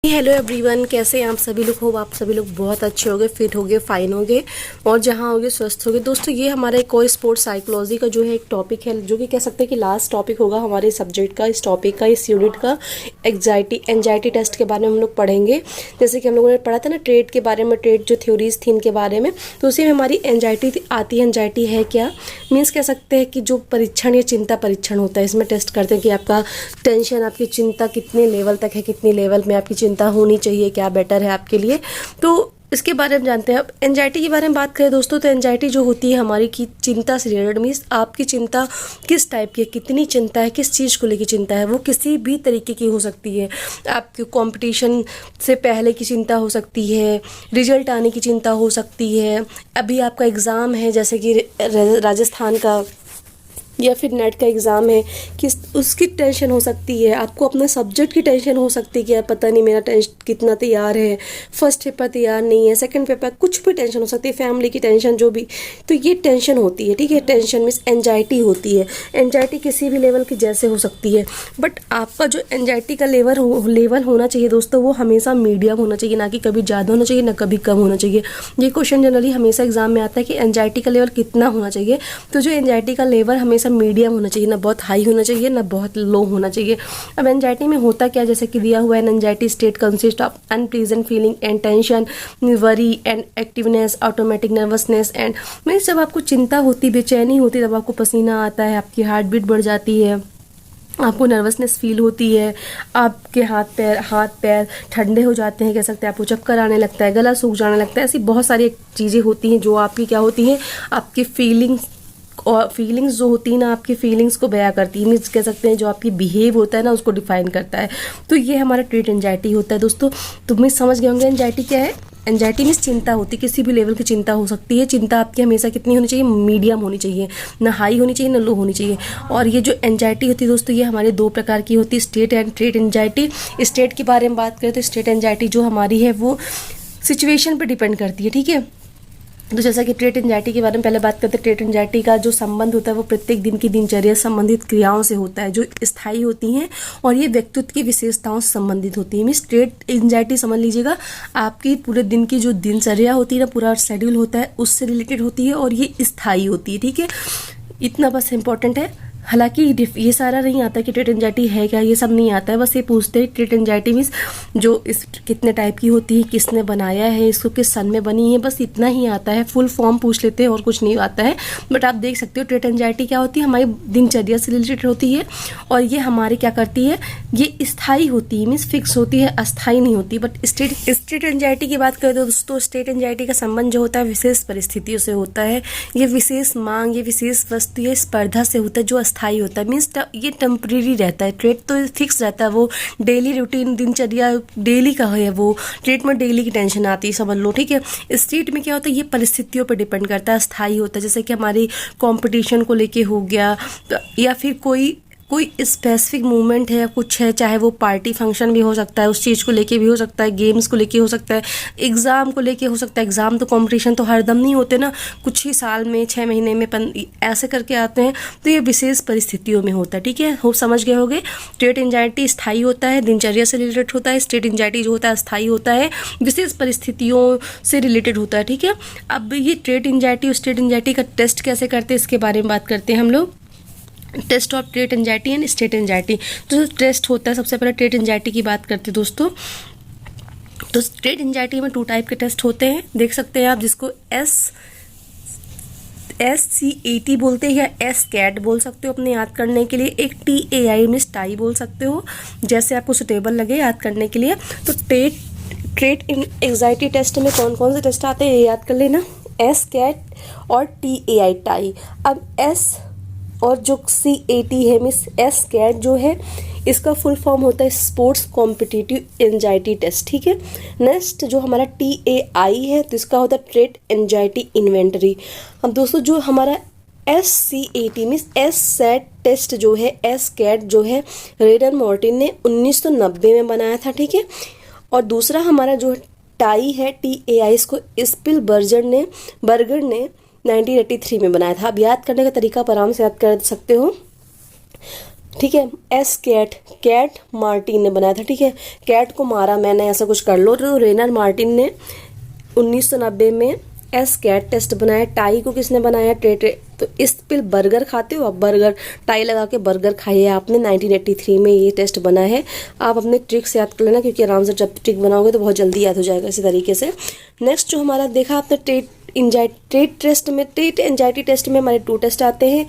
Hello everyone, कैसे हैं आप सभी लोग। हो आप सभी लोग बहुत अच्छे होंगे, फिट होंगे, फाइन होंगे और जहां होंगे स्वस्थ होंगे। दोस्तों, ये हमारा एक कोई स्पोर्ट्स साइकोलॉजी का जो है एक टॉपिक है, जो कि कह सकते हैं कि लास्ट टॉपिक होगा हमारे सब्जेक्ट का, इस टॉपिक का, इस यूनिट का। एंजाइटी टेस्ट के बारे में हम लोग पढ़ेंगे। जैसे कि हम लोगों ने पढ़ा था ना ट्रेड के बारे में, ट्रेड जो थ्योरीज थी इनके बारे में, तो उसी में हमारी एंजाइटी आती है। एंजाइटी है क्या, मीन्स कह सकते हैं कि जो परीक्षण या चिंता परीक्षण होता है, इसमें टेस्ट करते हैं कि आपका टेंशन, आपकी चिंता कितने लेवल तक है, कितनी लेवल में आपकी चिंता होनी चाहिए, क्या बेटर है आपके लिए। तो इसके बारे में जानते हैं। अब एंजाइटी के बारे में बात करें दोस्तों, तो एंजाइटी जो होती है हमारी की चिंता से रिलेटेड, मीन्स आपकी चिंता किस टाइप की है, कितनी चिंता है, किस चीज़ को लेकर चिंता है। वो किसी भी तरीके की हो सकती है। आपके कंपटीशन से पहले की चिंता हो सकती है, रिजल्ट आने की चिंता हो सकती है, अभी आपका एग्ज़ाम है जैसे कि राजस्थान का, या फिर नेट का एग्ज़ाम है कि उसकी टेंशन हो सकती है। आपको अपने सब्जेक्ट की टेंशन हो सकती है कि यार पता नहीं मेरा टेंशन कितना तैयार है, फर्स्ट पेपर तैयार नहीं है, सेकंड पेपर, कुछ भी टेंशन हो सकती है, फैमिली की टेंशन जो भी। तो ये टेंशन होती है, ठीक है। टेंशन मीन्स एंजाइटी होती है। एंजाइटी किसी भी लेवल की जैसे हो सकती है, बट आपका जो एंजाइटी का लेवल होना चाहिए दोस्तों, वो हमेशा मीडियम होना चाहिए, ना कि कभी ज़्यादा होना चाहिए, ना कभी कम होना चाहिए। ये क्वेश्चन जनरली हमेशा एग्जाम में आता है कि एंजाइटी का लेवल कितना होना चाहिए। तो जो एंजाइटी का लेवल हमेशा मीडियम होना चाहिए, ना बहुत हाई होना चाहिए, ना बहुत लो होना चाहिए। अब एंजाइटी में होता क्या, जैसे कि दिया हुआ है, anxiety state consist of unpleasant feeling and tension, worry and activeness, automatic nervousness and means जब आपको चिंता होती, बेचैनी होती, तब आपको पसीना आता है, आपकी हार्ट बीट बढ़ जाती है, आपको नर्वसनेस फील होती है, आपके हाथ पैर ठंडे हो जाते हैं, कह सकते हैं, आपको चक्कर आने लगता है, गला सूख जाने लगता है। ऐसी बहुत सारी चीज़ें होती हैं जो आपकी क्या होती हैं, आपकी फीलिंग्स, और फीलिंग्स जो होती है ना, आपकी फीलिंग्स को बयां करती है, मीन्स कह सकते हैं जो आपकी बिहेव होता है ना, उसको डिफाइन करता है। तो ये हमारा ट्रेट एंजाइटी होता है दोस्तों। तुम्हें समझ गए होंगे एंजाइटी क्या है। एंजाइटी मीन्स चिंता होती है, किसी भी लेवल की चिंता हो सकती है। चिंता आपकी हमेशा कितनी होनी चाहिए, मीडियम होनी चाहिए, ना हाई होनी चाहिए, ना लो होनी चाहिए। और ये जो एंजाइटी होती है दोस्तों, ये हमारे दो प्रकार की होती है, state and trait anxiety. State के बारे में बात करें तो स्टेट एंजाइटी जो हमारी है वो सिचुएशन पर डिपेंड करती है, ठीक है। तो जैसा कि ट्रेट एंजाइटी के बारे में पहले बात करते हैं, ट्रेट एंजाइटी का जो संबंध होता है वो प्रत्येक दिन की दिनचर्या संबंधित क्रियाओं से होता है, जो स्थायी होती हैं, और ये व्यक्तित्व की विशेषताओं से संबंधित होती है। मीन्स ट्रेट एंजाइटी समझ लीजिएगा, आपकी पूरे दिन की जो दिनचर्या होती है ना, पूरा शेड्यूल होता है, उससे रिलेटेड होती है, और ये स्थायी होती है, ठीक है। इतना बस इंपॉर्टेंट है। हालांकि ये सारा नहीं आता कि ट्रेट एंजाइटी है क्या, ये सब नहीं आता है। बस ये पूछते हैं ट्रेट एंजाइटी मीन्स जो इस कितने टाइप की होती है, किसने बनाया है इसको, किस सन में बनी है, बस इतना ही आता है। फुल फॉर्म पूछ लेते हैं और कुछ नहीं आता है। बट आप देख सकते हो ट्रेट एंजाइटी क्या होती है, हमारी दिनचर्या से रिलेटेड होती है, और ये हमारी क्या करती है, ये स्थायी होती है, मीन्स फिक्स होती है, अस्थायी नहीं होती। बट स्टेट एंजाइटी की बात करें तो दोस्तों, स्टेट एंजाइटी का संबंध जो होता है विशेष परिस्थितियों से होता है। ये विशेष मांग, ये विशेष वस्तु, ये स्पर्धा से होता है, जो स्थायी होता है। मीन्स ये टेम्परेरी रहता है। ट्रेट तो फिक्स रहता है, वो डेली रूटीन दिनचर्या डेली का है। वो ट्रेट में डेली की टेंशन आती है, समझ लो, ठीक है। स्टेट में क्या होता है, ये परिस्थितियों पर डिपेंड करता है, स्थायी होता है। जैसे कि हमारी कंपटीशन को लेके हो गया, या फिर कोई स्पेसिफिक मूवमेंट है या कुछ है, चाहे वो पार्टी फंक्शन भी हो सकता है, उस चीज़ को लेके भी हो सकता है, गेम्स को लेके हो सकता है, एग्ज़ाम को लेके हो सकता है। एग्ज़ाम तो कंपटीशन तो हरदम नहीं होते ना, कुछ ही साल में, 6 महीने में ऐसे करके आते हैं। तो ये विशेष परिस्थितियों में होता है, ठीक है। हो समझ गए होंगे। ट्रेट एंजाइटी स्थायी होता है, दिनचर्या से रिलेटेड होता है। स्टेट एंजाइटी जो होता है अस्थायी होता है, विशेष परिस्थितियों से रिलेटेड होता है, ठीक है। अब ये ट्रेट एंजाइटी और स्टेट एंजाइटी का टेस्ट कैसे करते हैं, इसके बारे में बात करते हैं हम लोग। Test of trait anxiety and state anxiety. तो टेस्ट होता है, सबसे पहले ट्रेट एंजाइटी की बात करते हैं दोस्तों। तो ट्रेट एंजाइटी में 2 टाइप के टेस्ट होते हैं, देख सकते हैं आप, जिसको SCAT बोलते हैं, या SCAT बोल सकते हो अपने याद करने के लिए। एक TAI मीन्स टाई बोल सकते हो, जैसे आपको सुटेबल लगे याद करने के लिए। तो ट्रेट एंजाइटी टेस्ट में कौन कौन से टेस्ट आते हैं, ये याद कर लेना, SCAT और TAI टाई। अब S और जो CAT है मीन्स SCAT जो है, इसका फुल फॉर्म होता है स्पोर्ट्स कॉम्पिटिटिव एंजाइटी टेस्ट, ठीक है। नेक्स्ट जो हमारा TAI है, तो इसका होता है ट्रेट एंजाइटी इन्वेंटरी। अब दोस्तों जो हमारा SCAT मीन्स SCAT टेस्ट जो है, SCAT जो है, रेड एंड मॉर्टिन ने 1990 में बनाया था, ठीक है। और दूसरा हमारा जो टाई है TAI, इसको स्पिलबर्गर ने 1983 में बनाया था। अब याद करने का तरीका आप आराम से याद कर सकते हो। ठीक है। एस कैट, कैट मार्टिन ने बनाया था, ठीक है। कैट को मारा मैंने, ऐसा कुछ कर लो। तो रेनर मार्टिन ने 1990 में एस कैट टेस्ट बनाया। टाई को किसने बनाया? तो इस पे बर्गर खाते हो आप, बर्गर टाई लगा के बर्गर खाइए आपने। 1983 में ये टेस्ट बना है। आप अपने ट्रिक्स याद कर लेना, क्योंकि आराम से जब ट्रिक बनाओगे तो बहुत जल्दी याद हो जाएगा इसी तरीके से। नेक्स्ट जो हमारा देखा आपने ट्रेट एंजाइटी टेस्ट में हमारे 2 टेस्ट आते हैं,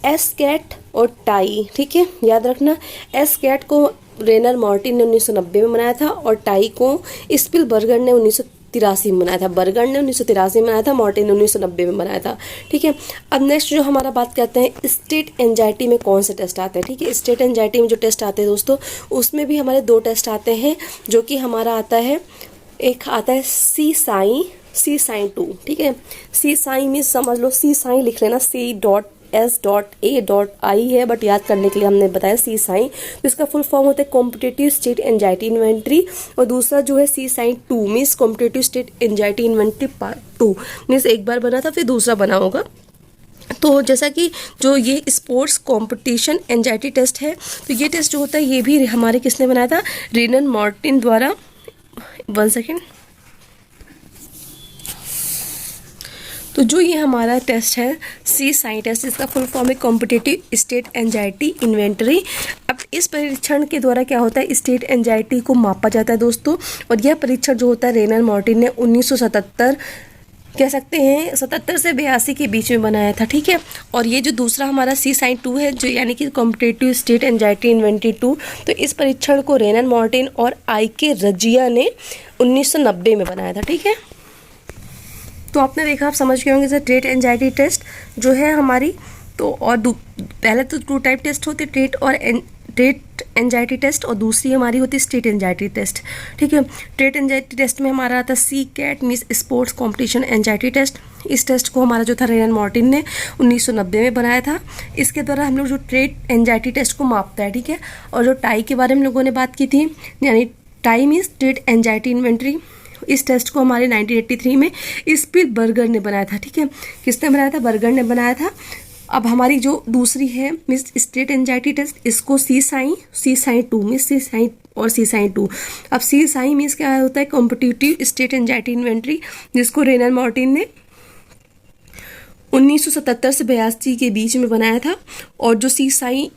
एस कैट और टाई, ठीक है, याद रखना। एस कैट को रेनर मार्टिन ने 1990 में बनाया था और टाई को स्पिलबर्गर ने 1983 में बनाया था। बर्गर ने 1983 में बनाया था, मार्टिन ने 1990 में बनाया था, ठीक है। अब नेक्स्ट जो हमारा बात करते हैं स्टेट एंजाइटी में कौन से टेस्ट आते हैं, ठीक है। स्टेट एंजाइटी में जो टेस्ट आते हैं दोस्तों, उसमें भी हमारे 2 टेस्ट आते हैं, जो कि हमारा आता है, एक आता है सी साइन 2, ठीक है। सी साइन में समझ लो, सी साइन लिख लेना, C.S.A.I है, बट याद करने के लिए हमने बताया सी साइन। तो इसका फुल फॉर्म होता है कॉम्पिटिटिव स्टेट एंजाइटी इन्वेंट्री। और दूसरा जो है C sign 2 means competitive state anxiety inventory part 2 means एक बार बना था फिर दूसरा बना होगा। तो जैसा कि जो ये स्पोर्ट्स कंपटीशन एंजाइटी टेस्ट है, तो ये टेस्ट जो होता है ये भी हमारे किसने बनाया था? रेनर मार्टिन द्वारा। 1 सेकेंड। तो जो ये हमारा टेस्ट है सी साइन टेस्ट, इसका फुल फॉर्म है कॉम्पिटिटिव स्टेट एंजाइटी इन्वेंटरी। अब इस परीक्षण के द्वारा क्या होता है? स्टेट एंजाइटी को मापा जाता है दोस्तों। और यह परीक्षण जो होता है रेनर मार्टिन ने 1977 कह सकते हैं 77 से 82 के बीच में बनाया था, ठीक है। और ये जो दूसरा हमारा सी साइन 2 है, जो यानी कि कॉम्पिटिटिव स्टेट एंजाइटी इन्वेंटरी 2, तो इस परीक्षण को रेनर मार्टिन और आई.के. रजिया ने 1990 में बनाया था, ठीक है। तो आपने देखा, आप समझ गए होंगे ट्रेट एंजाइटी टेस्ट जो है हमारी। तो और पहले तो 2 टाइप टेस्ट होते, ट्रेट एंजाइटी टेस्ट, और दूसरी हमारी होती स्टेट एंजाइटी टेस्ट, ठीक है। ट्रेट एंजाइटी टेस्ट में हमारा आता SCAT means sports competition anxiety test. इस टेस्ट को हमारा जो था रेनर मार्टिन ने 1990 में बनाया था। इसके द्वारा हम लोग जो ट्रेट एंजाइटी टेस्ट को मापता है, ठीक है। और जो टाई के बारे में लोगों ने बात की थी, यानी tie means trait anxiety inventory. इस टेस्ट को हमारे 1983 में स्पिलबर्गर ने बनाया था, ठीक है। किसने बनाया था? बर्गर ने बनाया था। अब हमारी जो दूसरी है मिस स्टेट एंजाइटी टेस्ट, इसको सी साइन 2 मिस सी साइन और सी साइन 2। अब सी साइन मीन्स क्या होता है? कॉम्पिटिटिव स्टेट एंजाइटी इन्वेंट्री, जिसको रेनर मार्टिन ने 1977 से 82 के बीच में बनाया था। और जो सी साइन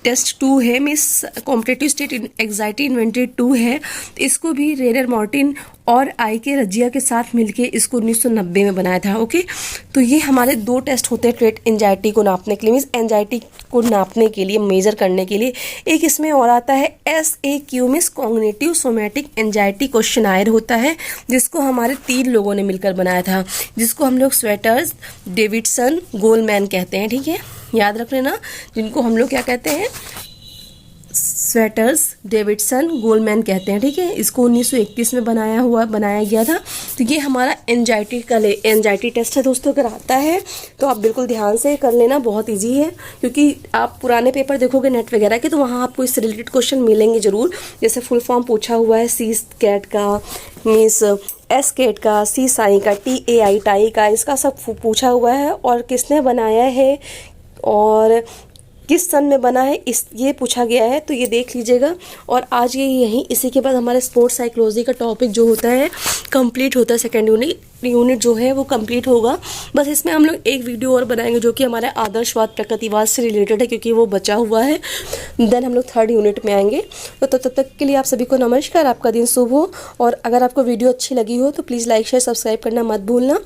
टेस्ट 2 है miss competitive state anxiety inventory 2 है, इसको भी रेनर मार्टिन और आई.के. रजिया के साथ मिलके इसको 1990 में बनाया था, ओके। तो ये हमारे 2 टेस्ट होते हैं ट्रेट एंजाइटी को नापने के लिए, मीन्स एंजाइटी को नापने के लिए, मेजर करने के लिए। एक इसमें और आता है SAQ means cognitive somatic anxiety questionnaire होता है, जिसको हमारे 3 लोगों ने मिलकर बनाया था, जिसको हम लोग स्वेटर्स, डेविडसन, गोलमैन कहते हैं, ठीक है। याद रख लेना, जिनको हम लोग क्या कहते हैं? स्वेटर्स, डेविडसन, गोलमैन कहते हैं, ठीक है। इसको 1931 में बनाया गया था। तो ये हमारा एंजाइटी टेस्ट है दोस्तों। अगर आता है तो आप बिल्कुल ध्यान से कर लेना, बहुत इजी है, क्योंकि आप पुराने पेपर देखोगे नेट वगैरह के, तो वहाँ आपको इससे रिलेटेड क्वेश्चन मिलेंगे जरूर। जैसे फुल फॉर्म पूछा हुआ है सी कैट का मीन्स एस कैट का, सी साई का, TAI टाई का, इसका सब पूछा हुआ है। और किसने बनाया है और किस सन में बना है, ये पूछा गया है, तो ये देख लीजिएगा। और आज ये यहीं इसी के बाद हमारे स्पोर्ट्स साइकोलॉजी का टॉपिक जो होता है कंप्लीट होता है। सेकेंड यूनिट जो है वो कंप्लीट होगा। बस इसमें हम लोग एक वीडियो और बनाएंगे जो कि हमारे आदर्शवाद प्रकृतिवाद से रिलेटेड है, क्योंकि वो बचा हुआ है। देन हम लोग 3rd यूनिट में आएंगे। तो तब तक के लिए आप सभी को नमस्कार, आपका दिन शुभ हो। और अगर आपको वीडियो अच्छी लगी हो तो प्लीज़ लाइक शेयर सब्सक्राइब करना मत भूलना।